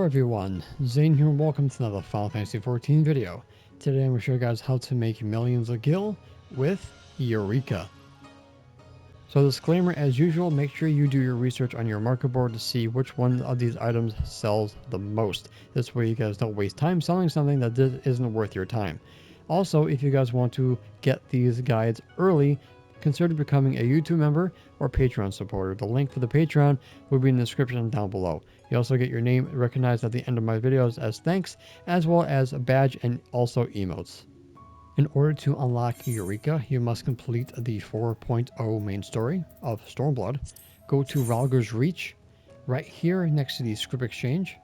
everyone, Zane here and welcome to another Final Fantasy XIV video. Today I'm going to show you guys how to make millions of gil with Eureka. So disclaimer as usual, make sure you do your research on your market board to see which one of these items sells the most. This way you guys don't waste time selling something that isn't worth your time. Also, if you guys want to get these guides early, consider becoming a YouTube member or Patreon supporter. The link for the Patreon will be in the description down below. You also get your name recognized at the end of my videos as thanks, as well as a badge and also emotes. In order to unlock Eureka, you must complete the 4.0 main story of Stormblood. Go to Rhalgr's Reach, right here next to the scrip exchange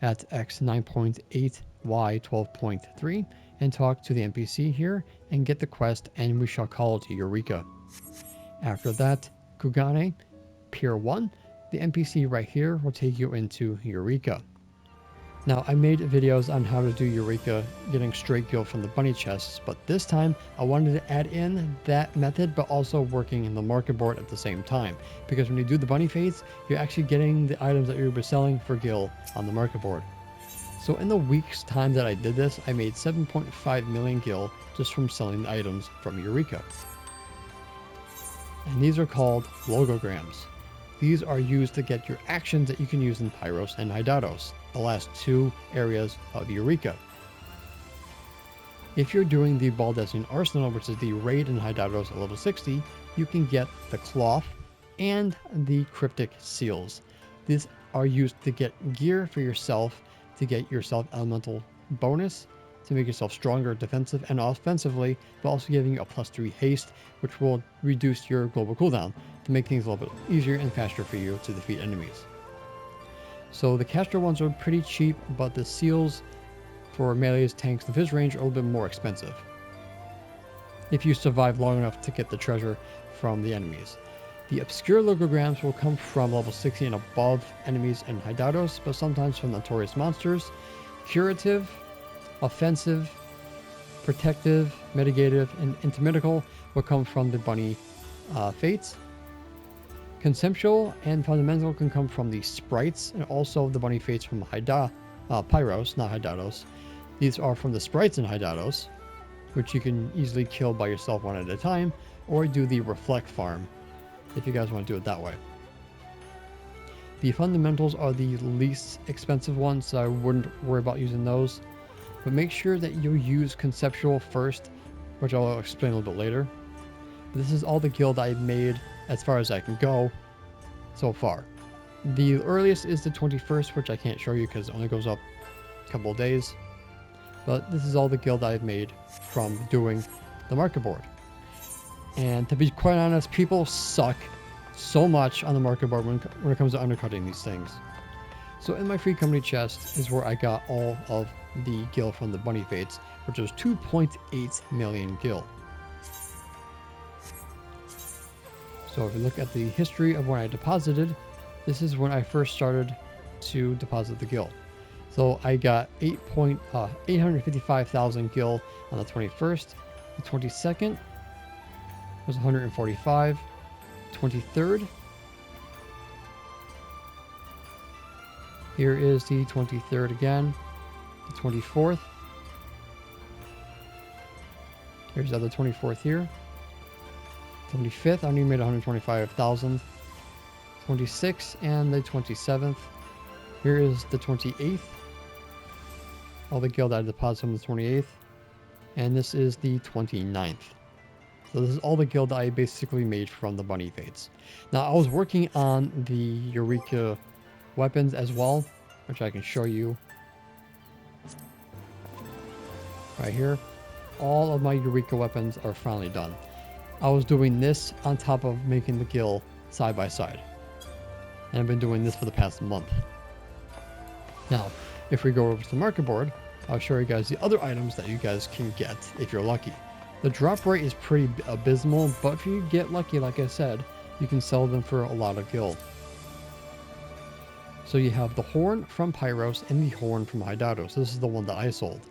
at X 9.8 Y 12.3, and talk to the NPC here and get the quest, and we shall call it Eureka. After that, Kugane, Pier 1, the NPC right here will take you into Eureka. Now, I made videos on how to do Eureka getting straight gil from the bunny chests, but this time I wanted to add in that method, but also working in the market board at the same time. Because when you do the bunny fates, you're actually getting the items that you'll be selling for gil on the market board. So in the week's time that I did this, I made 7.5 million gil just from selling the items from Eureka. And these are called logograms. These are used to get your actions that you can use in Pyros and Hydatos, the last two areas of Eureka. If you're doing the Baldessian Arsenal, which is the raid in Hydatos at level 60, you can get the cloth and the cryptic seals. These are used to get gear for yourself, to get yourself elemental bonus, to make yourself stronger defensive and offensively, but also giving you a +3 haste, which will reduce your global cooldown to make things a little bit easier and faster for you to defeat enemies. So the caster ones are pretty cheap, but the seals for melees, tanks, and Fizz range are a little bit more expensive if you survive long enough to get the treasure from the enemies. The obscure logograms will come from level 60 and above enemies in Hydatos, but sometimes from notorious monsters. Curative, offensive, protective, mitigative, and intermedical will come from the bunny fates. Conceptual and fundamental can come from the sprites, and also the bunny fates from pyros, not Hydatos. These are from the sprites in Hydatos, which you can easily kill by yourself one at a time, or do the reflect farm if you guys want to do it that way. The fundamentals are the least expensive ones, so I wouldn't worry about using those. But make sure that you use conceptual first, which I'll explain a little bit later. But this is all the gil that I've made as far as I can go so far. The earliest is the 21st, which I can't show you because it only goes up a couple of days. But this is all the gil that I've made from doing the market board. And to be quite honest, people suck so much on the market board when it comes to undercutting these things. So in my free company chest is where I got all of the gil from the bunny fates, which was 2.8 million gil. So if you look at the history of when I deposited, this is when I first started to deposit the gil. So I got 855,000 gil on the 21st. The 22nd was 145. 23rd. Here is the 23rd again. The 24th. Here's the other 24th here. 25th, I only made 125,000. 26th and the 27th. Here is the 28th. All the gil that I deposited on the 28th. And this is the 29th. So this is all the gil that I basically made from the bunny fates. Now I was working on the Eureka weapons as well, which I can show you right here. All of my Eureka weapons are finally done. I was doing this on top of making the gil side by side. And I've been doing this for the past month. Now, if we go over to the market board, I'll show you guys the other items that you guys can get if you're lucky. The drop rate is pretty abysmal, but if you get lucky, like I said, you can sell them for a lot of gil. So you have the horn from Pyros and the horn from Hydatos. This is the one that I sold.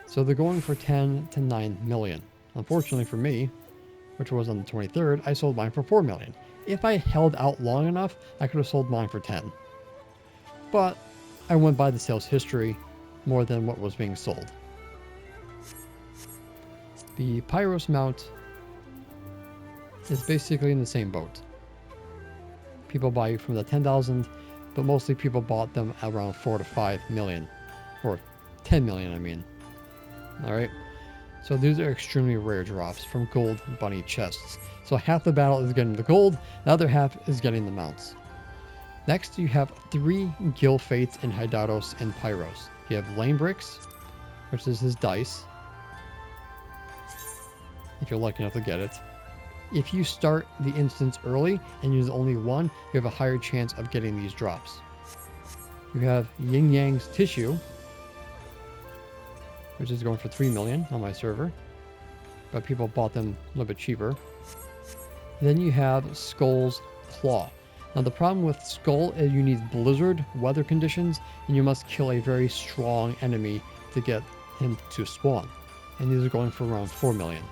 So they're going for 10 to 9 million. Unfortunately for me, which was on the 23rd, I sold mine for 4 million. If I held out long enough, I could have sold mine for 10. but I went by the sales history more than what was being sold. The pyros mount is basically in the same boat. People buy from the 10,000, but mostly people bought them around 4 to 5 million, or 10 million, I mean. Alright, so these are extremely rare drops from gold bunny chests. So half the battle is getting the gold, the other half is getting the mounts. Next, you have 3 Gil Fates in Hydatos and Pyros. You have Lane Bricks, which is his dice, if you're lucky enough to get it. If you start the instance early and use only one, you have a higher chance of getting these drops. You have Yin Yang's Tissue, which is going for 3 million on my server, but people bought them a little bit cheaper. Then you have Skull's Claw. Now the problem with Skull is you need blizzard weather conditions, and you must kill a very strong enemy to get him to spawn. And these are going for around 4 million.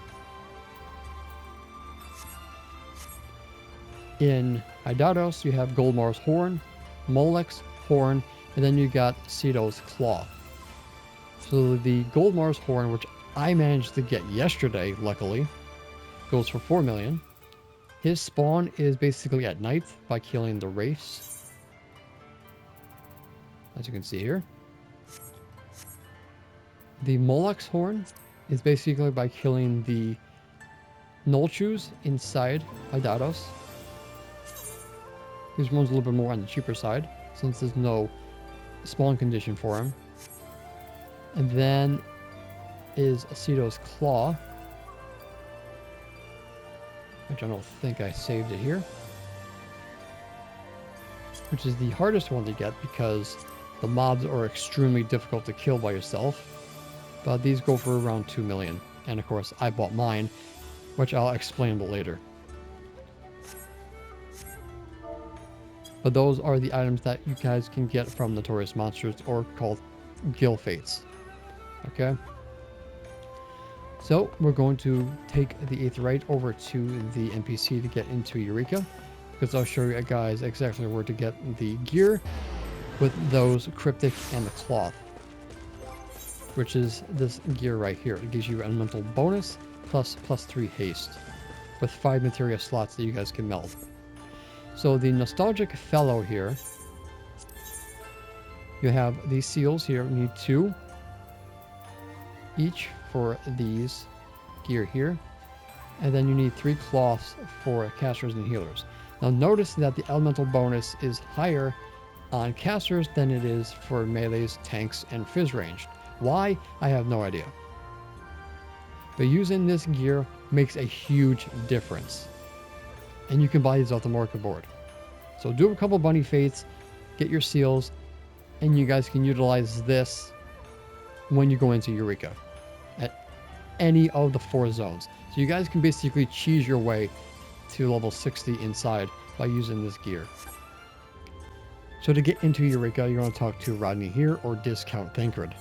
In Hydatos, you have Goldmar's Horn, Molek's Horn, and then you got Ceto's Claw. So the Goldmar's Horn, which I managed to get yesterday, luckily, goes for 4 million. His spawn is basically at night by killing the wraiths, as you can see here. The Molek's Horn is basically by killing the Nolchus inside Hydatos. This one's a little bit more on the cheaper side, since there's no spawn condition for him. And then is Ceto's Claw, which I don't think I saved it here, which is the hardest one to get because the mobs are extremely difficult to kill by yourself. But these go for around 2 million. And of course, I bought mine, which I'll explain a bit later. But those are the items that you guys can get from Notorious Monsters, or called Gil Fates. Okay? So, we're going to take the Aetheryte over to the NPC to get into Eureka, because I'll show you guys exactly where to get the gear with those cryptic and the cloth, which is this gear right here. It gives you elemental bonus plus +3 haste with 5 materia slots that you guys can meld. So the Nostalgic Fellow here, you have these seals here. You need 2 each for these gear here, and then you need 3 cloths for casters and healers. Now notice that the elemental bonus is higher on casters than it is for melees, tanks, and fizz ranged. Why? I have no idea. But using this gear makes a huge difference. And you can buy these off the market board. So do a couple bunny fates, get your seals, and you guys can utilize this when you go into Eureka at any of the 4 zones. So you guys can basically cheese your way to level 60 inside by using this gear. So to get into Eureka, you're going to talk to Rodney here, or Discount Thancred.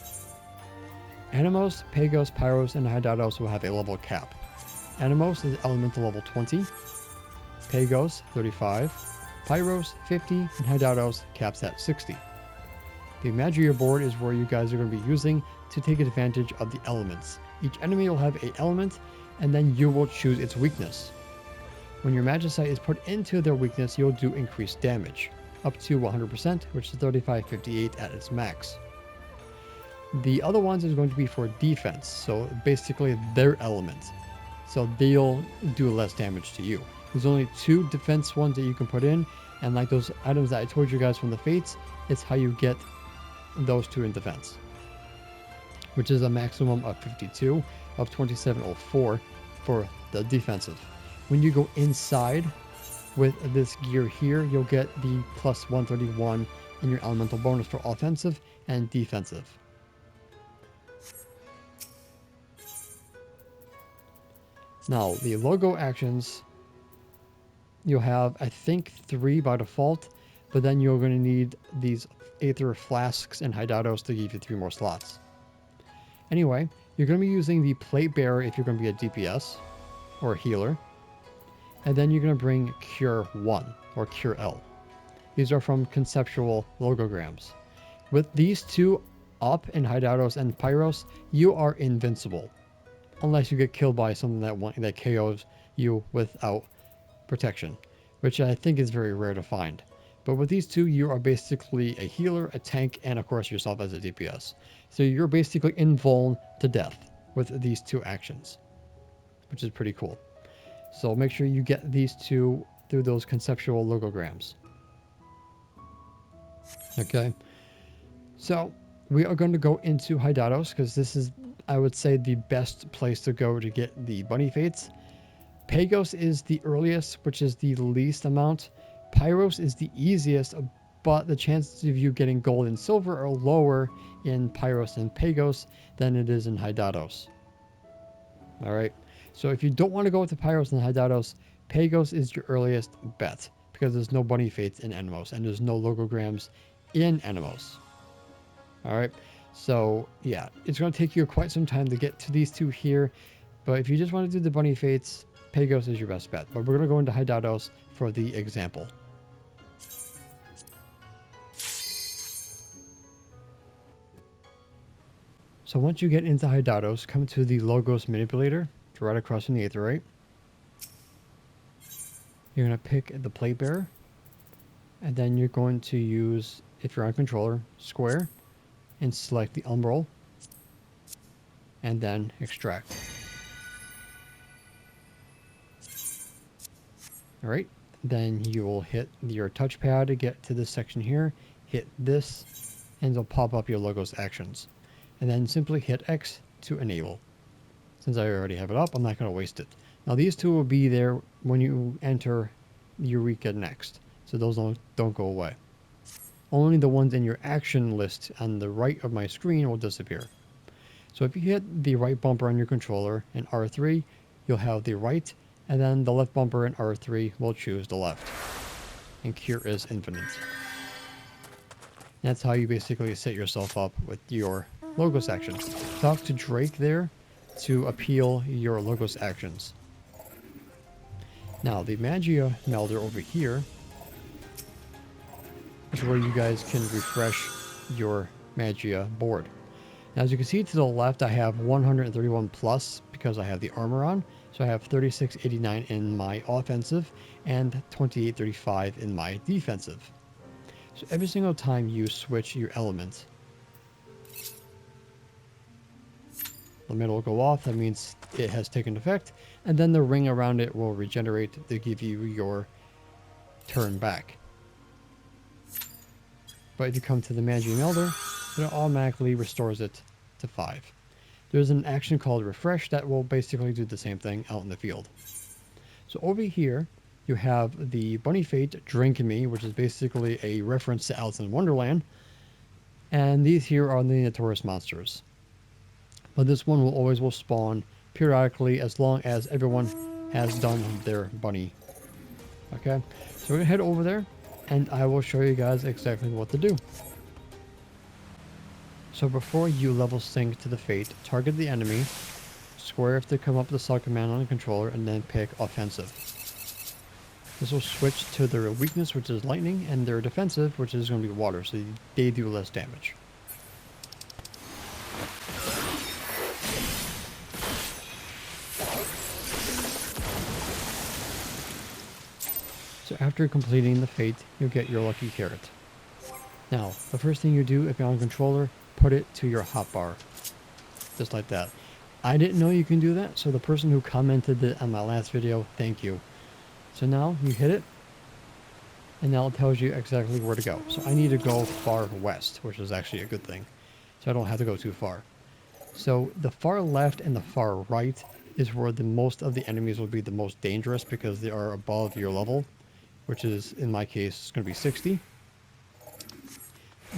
Animos, Pagos, Pyros, and Hydatos will have a level cap. Animos is elemental level 20, Pagos 35, Pyros 50, and Hydatos caps at 60. The magia board is where you guys are going to be using to take advantage of the elements. Each enemy will have an element, and then you will choose its weakness. When your magicite is put into their weakness, you'll do increased damage, up to 100%, which is 3558 at its max. The other ones is going to be for defense, so basically their element. So they'll do less damage to you. There's only 2 defense ones that you can put in, and like those items that I told you guys from the Fates, it's how you get those 2 in defense, which is a maximum of 52 of 2704 for the defensive. When you go inside with this gear here, you'll get the plus 131 in your elemental bonus for offensive and defensive. Now, the logo actions, you'll have, I think, 3 by default, but then you're going to need these Aether Flasks and Hydatos to give you 3 more slots. Anyway, you're going to be using the Plate Bearer if you're going to be a DPS or a healer, and then you're going to bring Cure 1 or Cure L. These are from conceptual logograms. With these two up in Hydatos and Pyros, you are invincible. Unless you get killed by something that KOs you without protection, which I think is very rare to find. But with these two, you are basically a healer, a tank, and of course yourself as a DPS. So you're basically invuln to death with these two actions, which is pretty cool. So make sure you get these two through those conceptual logograms. Okay. So we are going to go into Hydatos because this is, I would say, the best place to go to get the bunny fates. Pagos is the earliest, which is the least amount. Pyros is the easiest, but the chances of you getting gold and silver are lower in Pyros and Pagos than it is in Hydatos. Alright, so if you don't want to go with the Pyros and Hydatos, Pagos is your earliest bet because there's no bunny fates in Enemos and there's no logograms in Enemos. Alright, so yeah, it's going to take you quite some time to get to these two here, but if you just want to do the bunny fates, Pagos is your best bet. But we're going to go into Hydatos for the example. So once you get into Hydatos, come to the logos manipulator, right across from the aetherite. You're going to pick the plate bearer, and then you're going to use, if you're on controller, square, and select the umbral, and then extract. Alright, then you will hit your touchpad to get to this section here, hit this, and it'll pop up your logos actions. And then simply hit X to enable. Since I already have it up, I'm not going to waste it. Now these two will be there when you enter Eureka next, so those don't go away. Only the ones in your action list on the right of my screen will disappear. So if you hit the right bumper on your controller and R3, you'll have the right, and then the left bumper and R3 will choose the left. And cure is infinite. That's how you basically set yourself up with your logos actions. Talk to Drake there to appeal your logos actions. Now the magia melder over here is where you guys can refresh your magia board. Now, as you can see to the left, I have 131 plus because I have the armor on. So I have 3689 in my offensive and 2835 in my defensive. So every single time you switch your element, the middle will go off. That means it has taken effect. And then the ring around it will regenerate to give you your turn back. But if you come to the magia melder, it automatically restores it to 5. There's an action called refresh that will basically do the same thing out in the field. So over here, you have the bunny fate Drink Me, which is basically a reference to Alice in Wonderland. And these here are the notorious monsters. But this one will spawn periodically as long as everyone has done their bunny. Okay, so we're gonna head over there and I will show you guys exactly what to do. So before you level sync to the fate, target the enemy, square if they come up with the sub command on the controller, and then pick offensive. This will switch to their weakness, which is lightning, and their defensive, which is going to be water, so they do less damage. So after completing the fate, you'll get your lucky carrot. Now, the first thing you do if you're on a controller, put it to your hotbar. Just like that. I didn't know you can do that, so the person who commented it on my last video, thank you. So now you hit it, and now it tells you exactly where to go. So I need to go far west, which is actually a good thing. So I don't have to go too far. So the far left and the far right is where the most of the enemies will be the most dangerous because they are above your level, which is, in my case, going to be 60.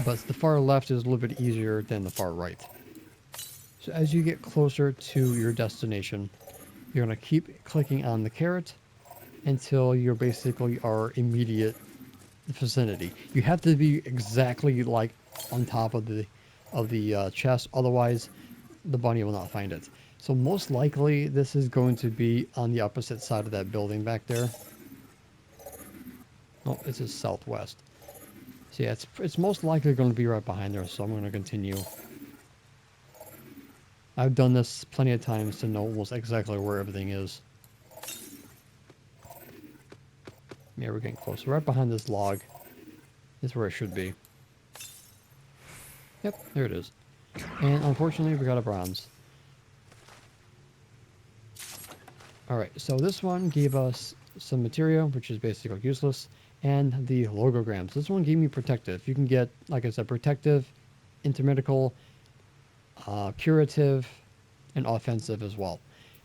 But the far left is a little bit easier than the far right. So as you get closer to your destination, you're going to keep clicking on the carrot until you basically are immediate vicinity. You have to be exactly like on top of the chest, otherwise the bunny will not find it. So most likely this is going to be on the opposite side of that building back there. Oh, this is southwest. So yeah, it's most likely going to be right behind there, so I'm going to continue. I've done this plenty of times to know almost exactly where everything is. Yeah, we're getting close. Right behind this log is where it should be. Yep, there it is. And unfortunately, we got a bronze. Alright, so this one gave us some material, which is basically useless, and the logograms. This one gave me protective. You can get, like I said, protective, intermedical, curative, and offensive as well.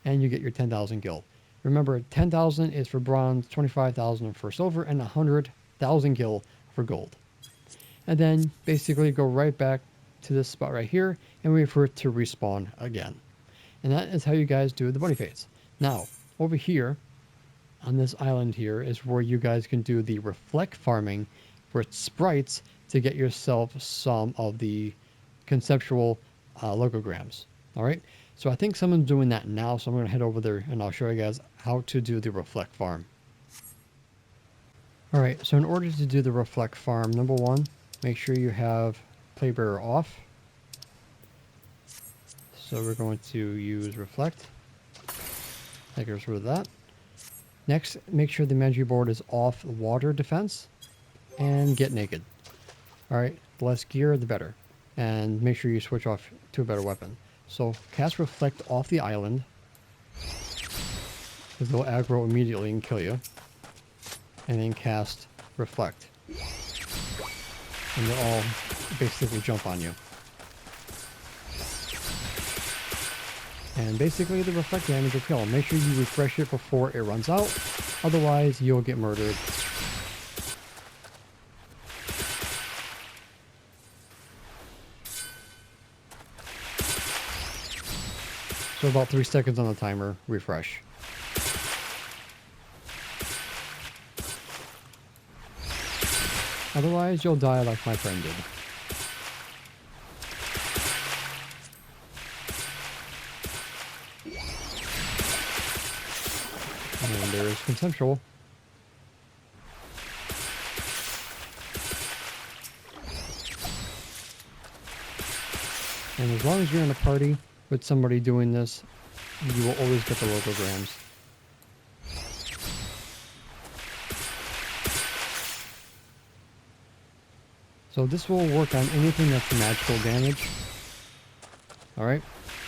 And you get your 10,000 gil. Remember, 10,000 is for bronze, 25,000 for silver, and 100,000 gil for gold. And then basically go right back to this spot right here and wait for it to respawn again. And that is how you guys do the bunny fates. Now, over here on this island here is where you guys can do the reflect farming for sprites to get yourself some of the conceptual logograms. All right. So I think someone's doing that now. So I'm going to head over there and I'll show you guys how to do the reflect farm. All right. So in order to do the reflect farm, number one, make sure you have playbearer off. So we're going to use reflect. That gets rid of that. Next, make sure the magia board is off water defense and get naked. All right, the less gear, the better. And make sure you switch off to a better weapon. So cast reflect off the island, because they'll aggro immediately and kill you. And then cast reflect. And they'll all basically jump on you. And basically the reflect damage will kill. Make sure you refresh it before it runs out. Otherwise, you'll get murdered. So about 3 seconds on the timer, refresh. Otherwise, you'll die like my friend did. And there's conceptual. And as long as you're in a party with somebody doing this, you will always get the logograms. So this will work on anything that's magical damage. Alright,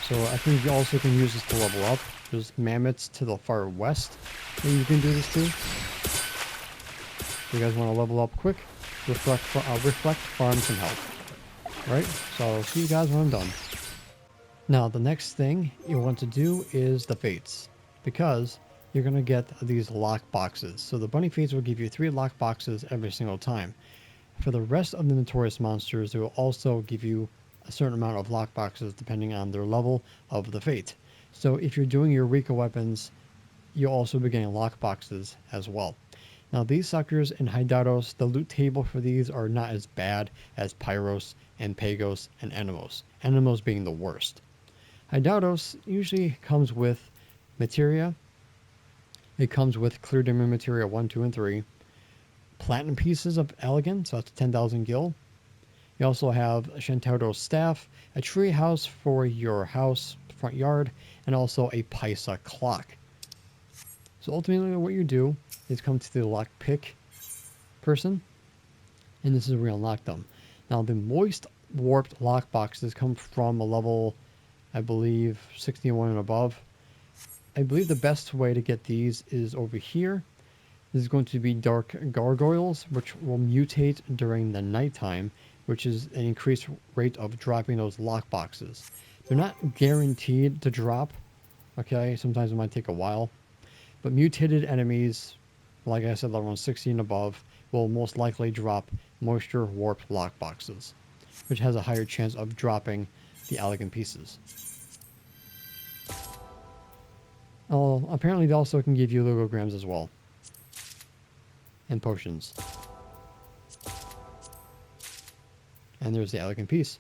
so I think you also can use this to level up. There's mammoths to the far west that you can do this to. If you guys want to level up quick, reflect farm can help. Alright, so I'll see you guys when I'm done. Now the next thing you want to do is the fates, because you're going to get these lockboxes. So the bunny fates will give you 3 lockboxes every single time. For the rest of the notorious monsters, they will also give you a certain amount of lockboxes depending on their level of the fate. So if you're doing your Eureka weapons, you'll also be getting lockboxes as well. Now these suckers in Hydatos, the loot table for these are not as bad as pyros and pagos and animos being the worst. Hydatos usually comes with materia. It comes with clear diamond materia 1, 2, and 3. Platinum pieces of elegant, so that's 10,000 gil. You also have a shoutout staff, a tree house for your house front yard, and also a paisa clock. So ultimately what you do is come to the lockpick person, and this is where you unlock them. Now the moist warped lockboxes come from a level, I believe, 61 and above. I believe the best way to get these is over here. This is going to be dark gargoyles, which will mutate during the nighttime, which is an increased rate of dropping those lockboxes. They're not guaranteed to drop, okay? Sometimes it might take a while. But mutated enemies, like I said, level 60 and above, will most likely drop moisture warped lockboxes, which has a higher chance of dropping the elegant pieces. Oh, apparently they also can give you logograms as well. And potions. And there's the elegant piece.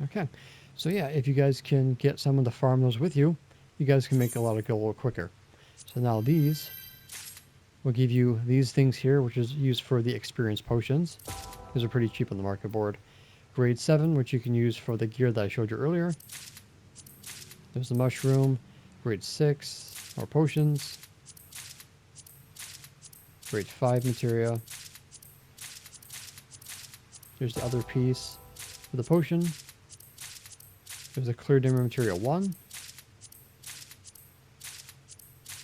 Okay, so yeah, if you guys can get someone to farm those with you, you guys can make a lot of gil a little quicker. So now these will give you these things here, which is used for the experience potions. These are pretty cheap on the market board. Grade 7, which you can use for the gear that I showed you earlier. There's the mushroom. Grade 6, more potions. Grade 5 materia. There's the other piece for the potion. There's the clear dimmer material 1.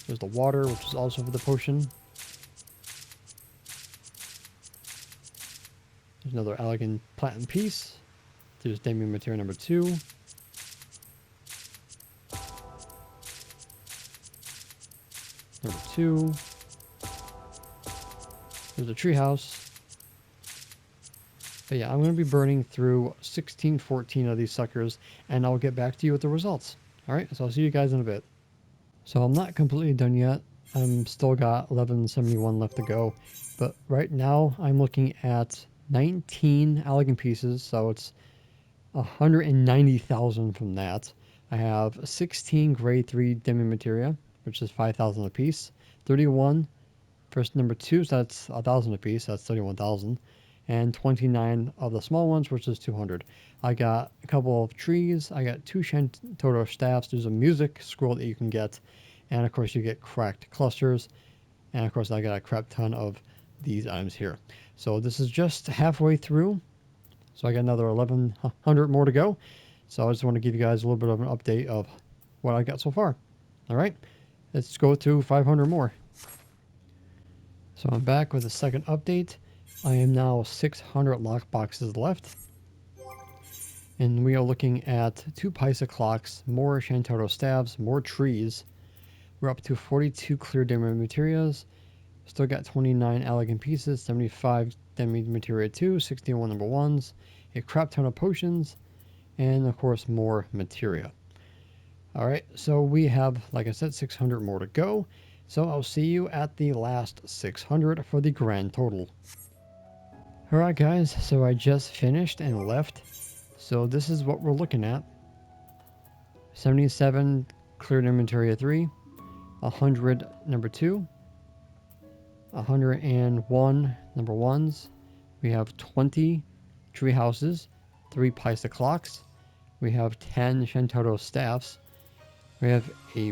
There's the water, which is also for the potion. There's another elegant platinum piece. There's diamond material number 2. Number 2. There's a treehouse. But yeah, I'm going to be burning through 14 of these suckers, and I'll get back to you with the results. Alright, so I'll see you guys in a bit. So I'm not completely done yet. I'm still got 1171 left to go. But right now, I'm looking at 19 elegant pieces, so it's 190,000 from that. I have 16 grade 3 demi materia, which is 5,000 a piece. 31 first number 2, so that's 1,000 a piece, that's 31,000. And 29 of the small ones, which is 200. I got a couple of trees. I got 2 Shantoro staffs. There's a music scroll that you can get. And of course, you get cracked clusters. And of course, I got a crap ton of these items here. So this is just halfway through. So I got another 1,100 more to go. So I just want to give you guys a little bit of an update of what I got so far. All right, let's go to 500 more. So I'm back with a second update. I am now 600 lockboxes left. And we are looking at 2 Pisa clocks, more Shantoro staves, more trees. We're up to 42 clear demi materials. Still got 29 elegant pieces, 75 demi materia 2, 61 number 1s, a crap ton of potions, and of course more materia. Alright, so we have, like I said, 600 more to go. So I'll see you at the last 600 for the grand total. Alright guys, so I just finished and left. So this is what we're looking at. 77 cleared inventory 3, 100 number 2, 101 number 1s. We have 20 tree houses, 3 Pisa clocks. We have 10 Shantoro staffs. We have a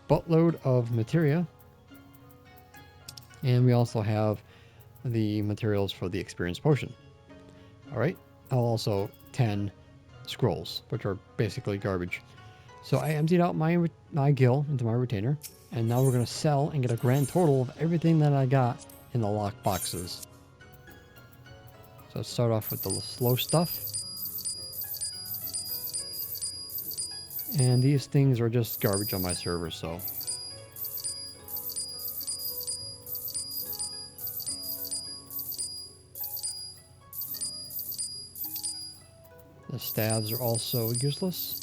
buttload of materia. And we also have the materials for the experience potion. Alright, also 10 scrolls, which are basically garbage. So I emptied out my gil into my retainer, and now we're going to sell and get a grand total of everything that I got in the lock boxes. So let's start off with the slow stuff. And these things are just garbage on my server, so the stabs are also useless.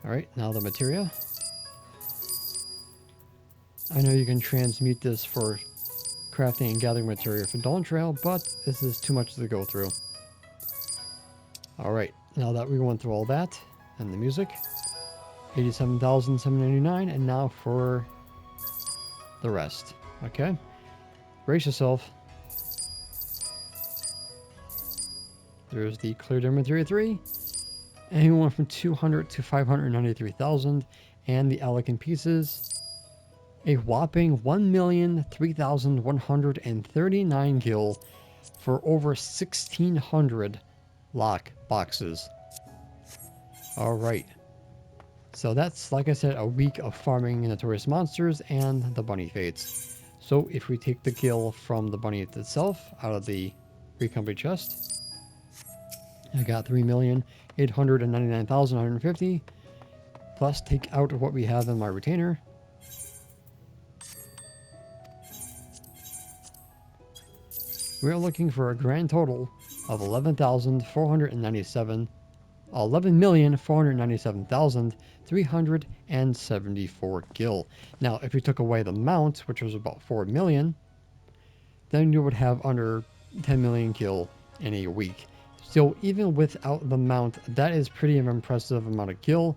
Alright, now the materia. I know you can transmute this for crafting and gathering material for Dawn Trail, but this is too much to go through. Alright, now that we went through all that, and the music, 87,799, and now for the rest. Okay? Brace yourself. There's the clear material 3, and we went from 200 to 593,000, and the elegant pieces, a whopping 1,003,139 gil for over 1,600 lock boxes. Alright, so that's, like I said, a week of farming notorious monsters and the bunny fates. So if we take the gil from the bunny itself out of the recompany chest, I got 3,899,150, plus take out what we have in my retainer. We are looking for a grand total of 11,497,374 gil. Now, if you took away the mount, which was about 4 million, then you would have under 10 million gil in a week. So even without the mount, that is pretty impressive amount of gil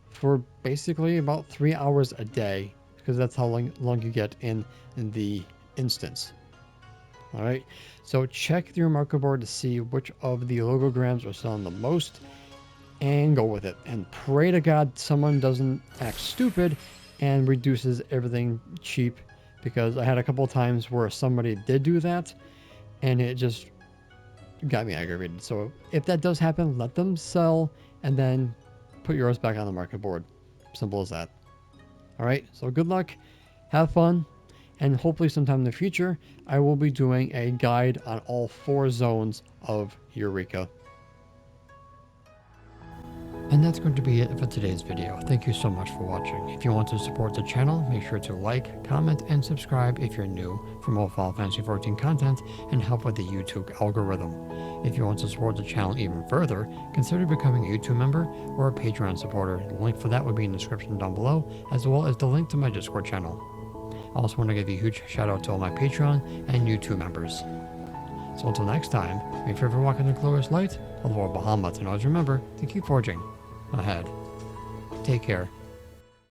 for basically about 3 hours a day, because that's how long you get in the instance. All right, so check your marker board to see which of the logograms are selling the most and go with it, and pray to God someone doesn't act stupid and reduces everything cheap, because I had a couple of times where somebody did do that and it just got me aggravated. So if that does happen, let them sell and then put yours back on the market board. Simple as that. All right, so good luck, have fun, and hopefully sometime in the future I will be doing a guide on all 4 zones of Eureka. And that's going to be it for today's video. Thank you so much for watching. If you want to support the channel, make sure to like, comment, and subscribe if you're new for more Final Fantasy XIV content and help with the YouTube algorithm. If you want to support the channel even further, consider becoming a YouTube member or a Patreon supporter. The link for that would be in the description down below, as well as the link to my Discord channel. I also want to give you a huge shout out to all my Patreon and YouTube members. So until next time, may you forever walk in the glorious light of Lord Bahamut, and always remember to keep forging ahead. Take care.